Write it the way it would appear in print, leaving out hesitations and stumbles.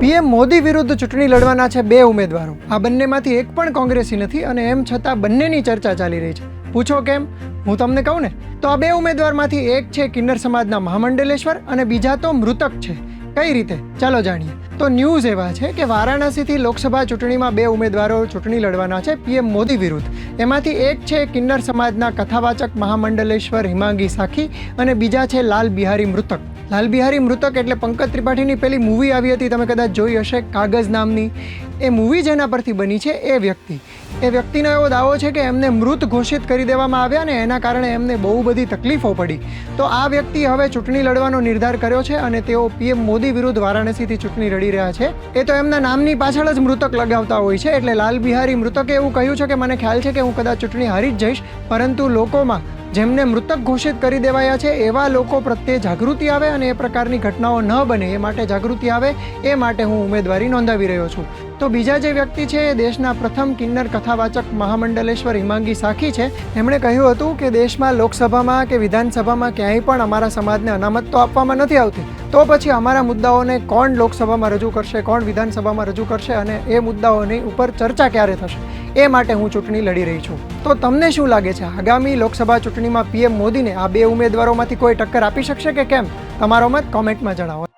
PM Modi વિરુદ્ધ ચૂંટણી લડવાના છે બે ઉમેદવારો. આ બંનેમાંથી એક પણ કોંગ્રેસી નથી અને એમ છતાં બંનેની ચર્ચા ચાલી રહી છે. પૂછો કેમ? હું તમને કહું ને તો આ બે ઉમેદવારમાંથી એક છે કિન્નર સમાજના મહામંડલેશ્વર અને બીજા તો મૃતક છે. કઈ રીતે? ચાલો જાણીએ. તો ન્યૂઝ એવા છે કે વારાણસીથી લોકસભા ચૂંટણીમાં બે ઉમેદવારો ચૂંટણી લડવાના છે પીએમ મોદી વિરુદ્ધ. એમાંથી એક છે કિન્નર સમાજના કથાવાચક મહામંડલેશ્વર હિમાંગી સાખી અને બીજા છે લાલ બિહારી મૃતક. લાલ બિહારી મૃતક એટલે પંકજ ત્રિપાઠીની પેલી મૂવી આવી હતી, તમે કદાચ જોઈ હશે, કાગઝ નામની. એ મૂવી જેના પરથી બની છે એ વ્યક્તિનો એવો દાવો છે કે એમને મૃત ઘોષિત કરી દેવામાં આવ્યા ને એના કારણે એમને બહુ બધી તકલીફો પડી. તો આ વ્યક્તિ હવે ચૂંટણી લડવાનો નિર્ધાર કર્યો છે અને તેઓ પીએમ મોદી વિરુદ્ધ વારાણસીથી ચૂંટણી લડી રહ્યા છે. એ તો એમના નામની પાછળ જ મૃતક લગાવતા હોય છે. એટલે લાલ બિહારી મૃતકે એવું કહ્યું છે કે મને ખ્યાલ છે કે હું કદાચ ચૂંટણી હારી જ જઈશ, પરંતુ લોકોમાં જેમને મૃતક ઘોષિત કરી દેવાયા છે એવા લોકો પ્રત્યે જાગૃતિ આવે અને એ પ્રકારની ઘટનાઓ ન બને એ માટે જાગૃતિ આવે એ માટે હું ઉમેદવારી નોંધાવી રહ્યો છું. તો બીજા જે વ્યક્તિ છે એ દેશના પ્રથમ કિન્નર કથાવાચક મહામંડલેશ્વર હિમાંગી સાખી છે. એમણે કહ્યું હતું કે દેશમાં લોકસભામાં કે વિધાનસભામાં ક્યાંય પણ અમારા સમાજને અનામત તો આપવામાં નથી આવતી, તો પછી અમારા મુદ્દાઓને કોણ લોકસભામાં રજૂ કરશે, કોણ વિધાનસભામાં રજૂ કરશે અને એ મુદ્દાઓની ઉપર ચર્ચા ક્યારે થશે એ માટે હું ચૂંટણી લડી રહી છું. તો તમને શું લાગે છે, આગામી લોકસભા ચૂંટણીમાં પીએમ મોદીને આ બે ઉમેદવારોમાંથી કોઈ ટક્કર આપી શકશે કે કેમ? તમારો મત કોમેન્ટમાં જણાવો.